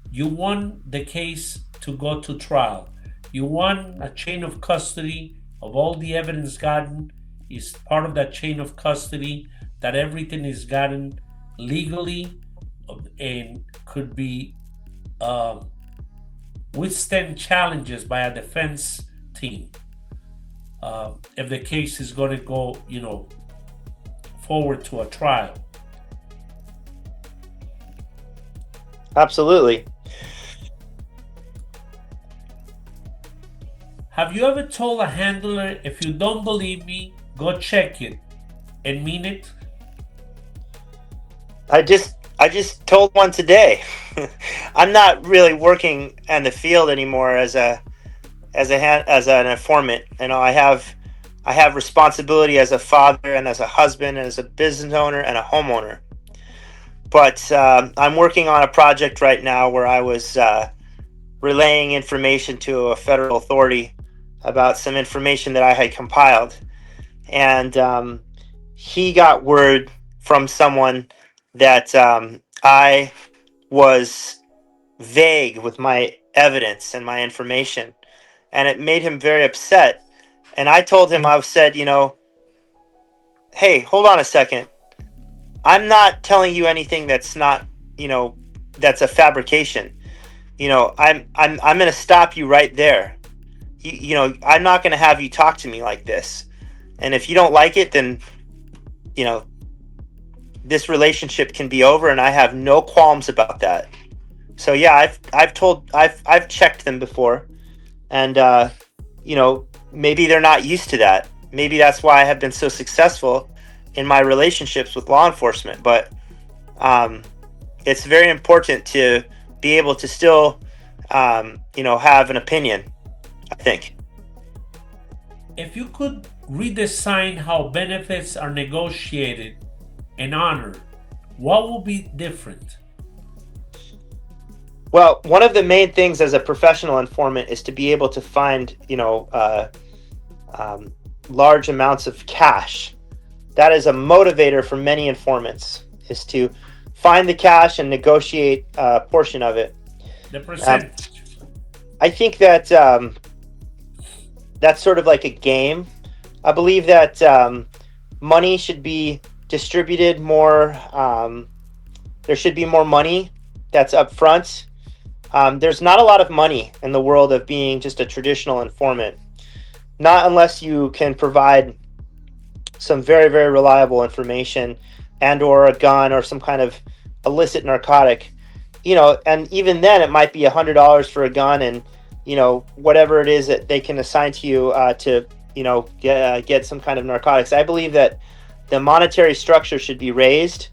you want the case to go to trial. You want a chain of custody of all the evidence gotten is part of that chain of custody, that everything is gotten legally and could be uh, withstand challenges by a defense team if the case is going to go, forward to a trial. Absolutely. Have you ever told a handler, if you don't believe me, go check it, and mean it? I just told one today. I'm not really working in the field anymore as an informant. I have responsibility as a father and as a husband and as a business owner and a homeowner. But I'm working on a project right now where I was relaying information to a federal authority about some information that I had compiled. And he got word from someone that I was vague with my evidence and my information. And it made him very upset. And I told him, I said, hey, hold on a second. I'm not telling you anything that's not, that's a fabrication. I'm going to stop you right there. I'm not going to have you talk to me like this. And if you don't like it, then, this relationship can be over, and I have no qualms about that. So yeah, I've checked them before, and maybe they're not used to that. Maybe that's why I have been so successful in my relationships with law enforcement. But it's very important to be able to still, have an opinion, I think. If you could redesign how benefits are negotiated and honored, what will be different? Well, one of the main things as a professional informant is to be able to find, large amounts of cash. That is a motivator for many informants, is to find the cash and negotiate a portion of it. The percentage. I think that that's sort of like a game. I believe that money should be distributed more. There should be more money that's up front. There's not a lot of money in the world of being just a traditional informant. Not unless you can provide some very, very reliable information and or a gun or some kind of illicit narcotic. And even then it might be $100 for a gun and, whatever it is that they can assign to you to, get some kind of narcotics. I believe that the monetary structure should be raised,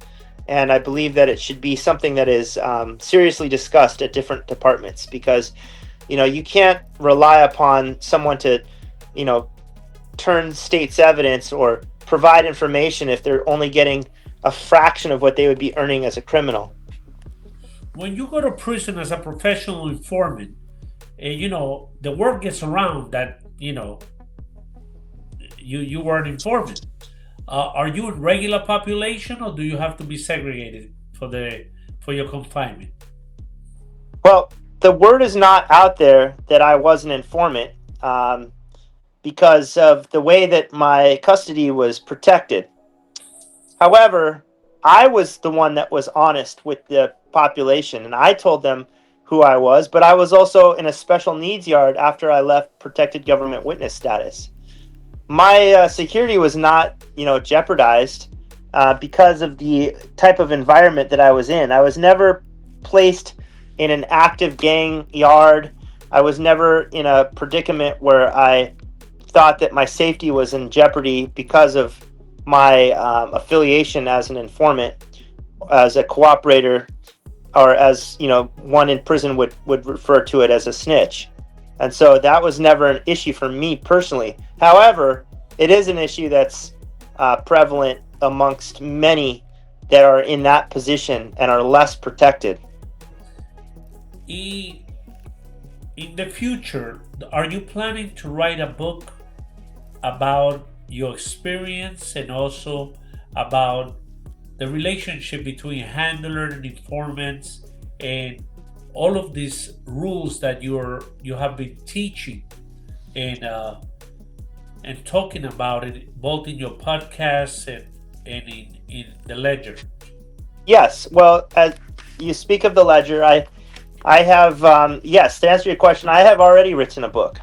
and I believe that it should be something that is seriously discussed at different departments, because, you can't rely upon someone to, turn state's evidence or provide information if they're only getting a fraction of what they would be earning as a criminal. When you go to prison as a professional informant, the word gets around that, you were an informant. Are you a regular population, or do you have to be segregated for your confinement? Well, the word is not out there that I was an informant because of the way that my custody was protected. However, I was the one that was honest with the population, and I told them who I was, but I was also in a special needs yard after I left protected government witness status. My security was not, jeopardized because of the type of environment that I was in. I was never placed in an active gang yard. I was never in a predicament where I thought that my safety was in jeopardy because of my affiliation as an informant, as a cooperator, or as one in prison would refer to it as a snitch. And so that was never an issue for me personally. However, it is an issue that's prevalent amongst many that are in that position and are less protected. In the future, are you planning to write a book about your experience and also about the relationship between handler and informants and all of these rules that you have been teaching and and talking about it both in your podcast and in the ledger. Yes. Well, as you speak of the ledger, I have yes. To answer your question, I have already written a book.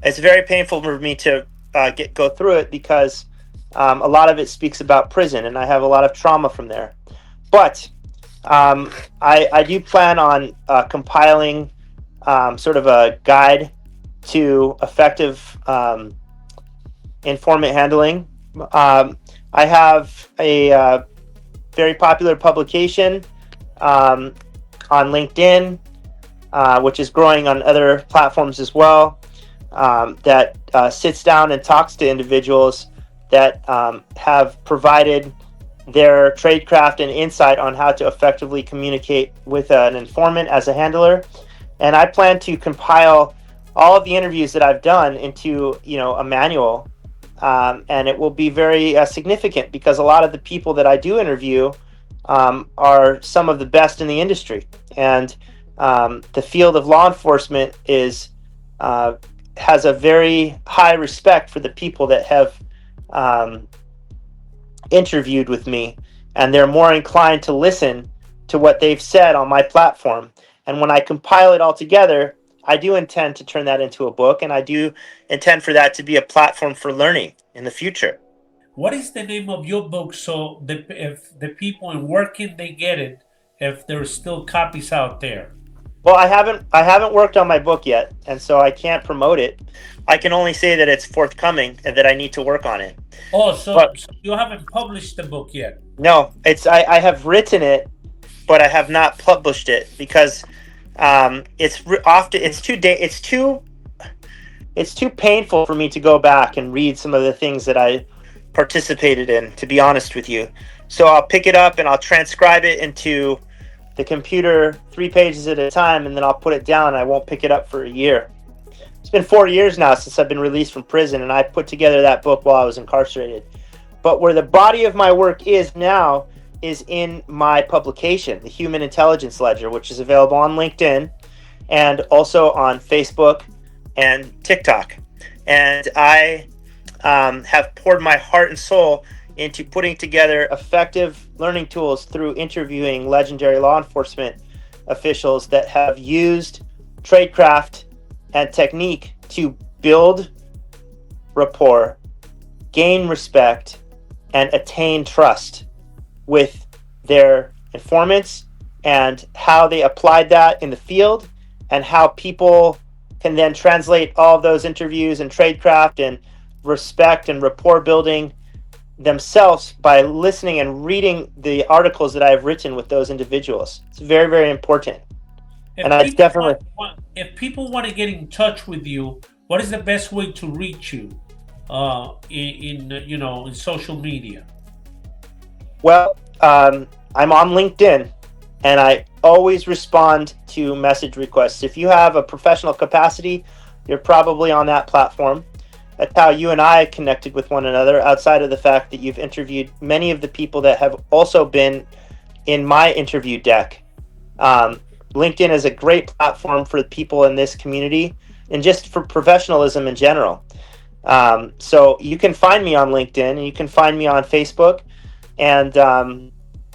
It's very painful for me to go through it because a lot of it speaks about prison, and I have a lot of trauma from there. But I do plan on compiling sort of a guide to effective informant handling. I have a very popular publication on LinkedIn, which is growing on other platforms as well, that sits down and talks to individuals that have provided their tradecraft and insight on how to effectively communicate with an informant as a handler. And I plan to compile all of the interviews that I've done into a manual, and it will be very significant because a lot of the people that I do interview are some of the best in the industry, and the field of law enforcement has a very high respect for the people that have interviewed with me, and they're more inclined to listen to what they've said on my platform. And when I compile it all together, I do intend to turn that into a book, and I do intend for that to be a platform for learning in the future. What is the name of your book so if the people in working they get it, if there's still copies out there? Well, I haven't worked on my book yet, and so I can't promote it. I can only say that it's forthcoming and that I need to work on it. Oh, so, But so you haven't published the book yet. no, I have written it, but I have not published it because it's too painful for me to go back and read some of the things that I participated in, to be honest with you. So I'll pick it up and I'll transcribe it into the computer 3 pages at a time, and then I'll put it down. I won't pick it up for a year. It's been 4 years now since I've been released from prison, and I put together that book while I was incarcerated. But where the body of my work is now is in my publication, the Human Intelligence Ledger, which is available on LinkedIn and also on Facebook and TikTok. And I have poured my heart and soul into putting together effective learning tools through interviewing legendary law enforcement officials that have used tradecraft and technique to build rapport, gain respect, and attain trust with their informants, and how they applied that in the field, and how people can then translate all of those interviews and tradecraft and respect and rapport building themselves by listening and reading the articles that I have written with those individuals. It's very, very important. If And I people definitely, if people want to get in touch with you, what is the best way to reach you in social media? well, I'm on LinkedIn, and I always respond to message requests. If you have a professional capacity, you're probably on that platform. That's how you and I connected with one another, outside of the fact that you've interviewed many of the people that have also been in my interview deck. LinkedIn is a great platform for people in this community and just for professionalism in general. So you can find me on LinkedIn, and you can find me on Facebook, and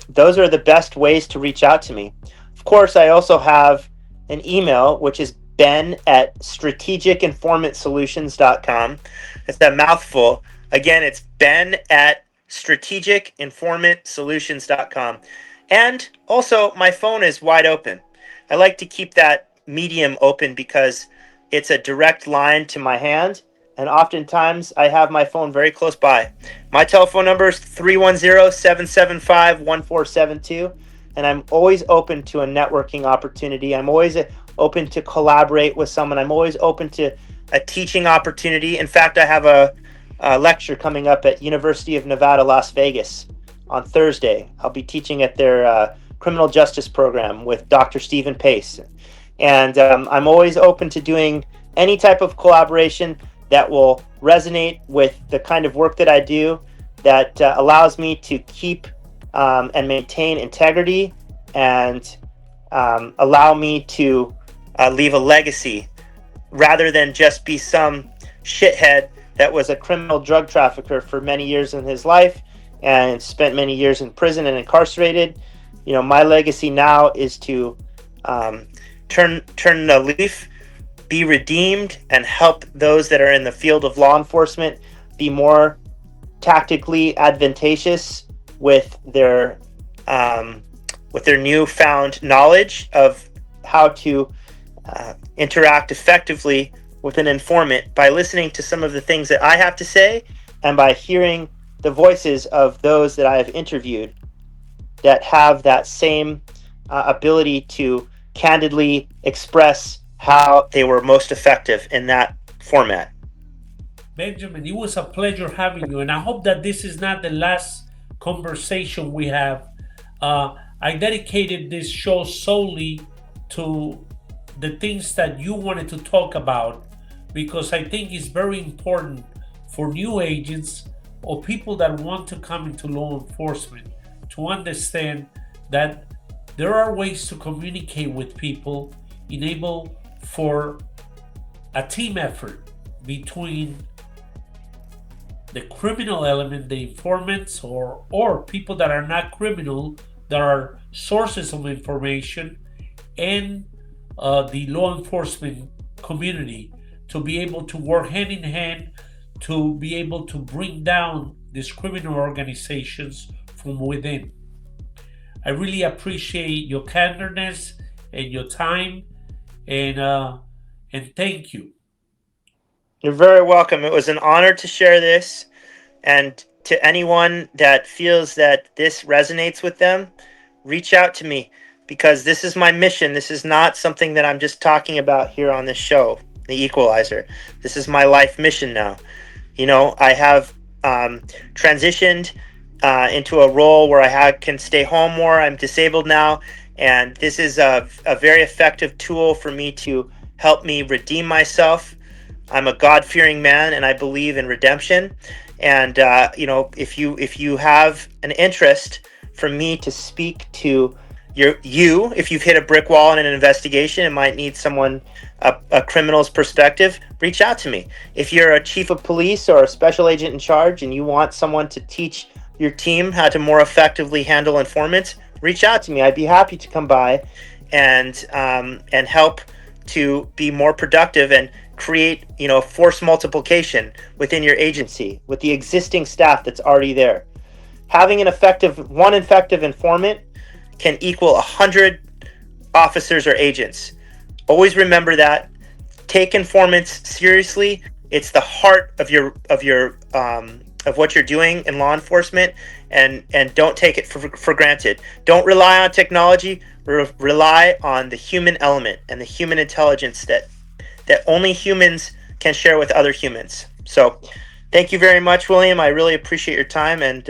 those are the best ways to reach out to me. Of course, I also have an email, which is ben@strategicinformantsolutions.com. It's a mouthful. Again, it's ben@strategicinformantsolutions.com. And also, my phone is wide open. I like to keep that medium open because it's a direct line to my hand, and oftentimes I have my phone very close by. My telephone number is 310-775-1472, and I'm always open to a networking opportunity. I'm always open to collaborate with someone. I'm always open to a teaching opportunity. In fact, I have a lecture coming up at University of Nevada, Las Vegas on Thursday. I'll be teaching at their criminal justice program with Dr. Stephen Pace. And I'm always open to doing any type of collaboration that will resonate with the kind of work that I do, that allows me to keep and maintain integrity, and allow me to leave a legacy rather than just be some shithead that was a criminal drug trafficker for many years in his life and spent many years in prison and incarcerated. My legacy now is to turn the leaf, be redeemed, and help those that are in the field of law enforcement be more tactically advantageous with their newfound knowledge of how to interact effectively with an informant by listening to some of the things that I have to say and by hearing the voices of those that I have interviewed that have that same ability to candidly express how they were most effective in that format. Benjamin, it was a pleasure having you, and I hope that this is not the last conversation we have. I dedicated this show solely to the things that you wanted to talk about because I think it's very important for new agents or people that want to come into law enforcement to understand that there are ways to communicate with people, enable for a team effort between the criminal element, the informants, or people that are not criminal, that are sources of information, and the law enforcement community to be able to work hand in hand to be able to bring down these criminal organizations from within. I really appreciate your candorness and your time, and thank you. You're very welcome. It was an honor to share this, and to anyone that feels that this resonates with them, reach out to me because this is my mission. This is not something that I'm just talking about here on this show, The Equalizer. This is my life mission now. I have transitioned into a role where I can stay home more. I'm disabled now, and this is a very effective tool for me to help me redeem myself. I'm a God-fearing man, and I believe in redemption. And if you have an interest for me to speak to if you've hit a brick wall in an investigation and might need someone, a criminal's perspective, reach out to me. If you're a chief of police or a special agent in charge and you want someone to teach your team how to more effectively handle informants, reach out to me. I'd be happy to come by and help to be more productive and create force multiplication within your agency with the existing staff that's already there. Having one effective informant can equal 100 officers or agents. Always remember that. Take informants seriously. It's the heart of what you're doing in law enforcement, and don't take it for granted. Don't rely on technology. Rely on the human element and the human intelligence that only humans can share with other humans. So thank you very much, William. I really appreciate your time, and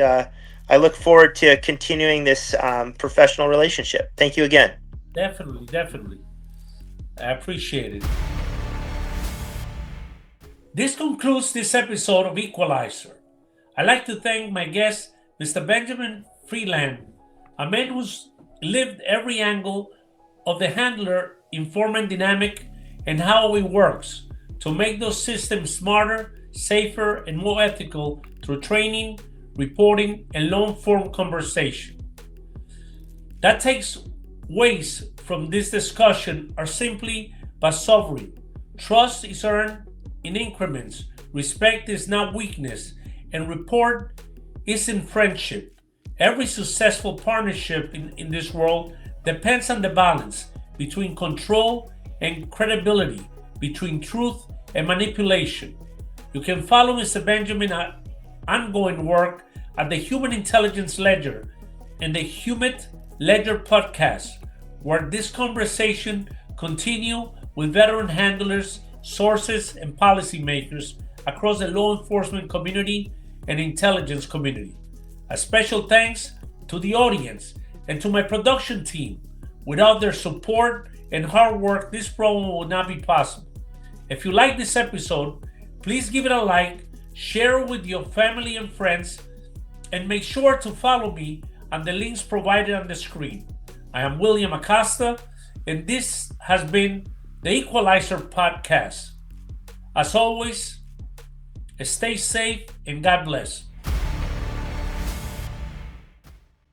I look forward to continuing this professional relationship. Thank you again. Definitely. I appreciate it. This concludes this episode of Equalizer. I'd like to thank my guest, Mr. Benjamin Freedland, a man who's lived every angle of the handler-informant dynamic and how it works to make those systems smarter, safer, and more ethical through training, reporting, and long-form conversation. That takes ways from this discussion are simply by sovereign. Trust is earned in increments, respect is not weakness, and rapport is in friendship. Every successful partnership in this world depends on the balance between control and credibility, between truth and manipulation. You can follow Mr. Benjamin's ongoing work at the Human Intelligence Ledger and the HUMINT Ledger podcast, where this conversation continue with veteran handlers, sources, and policymakers across the law enforcement community and intelligence community. A special thanks to the audience and to my production team. Without their support and hard work, this program would not be possible. If you like this episode, please give it a like, share it with your family and friends, and make sure to follow me on the links provided on the screen. I am William Acosta, and this has been the Equalizer Podcast. As always, Stay safe and God bless.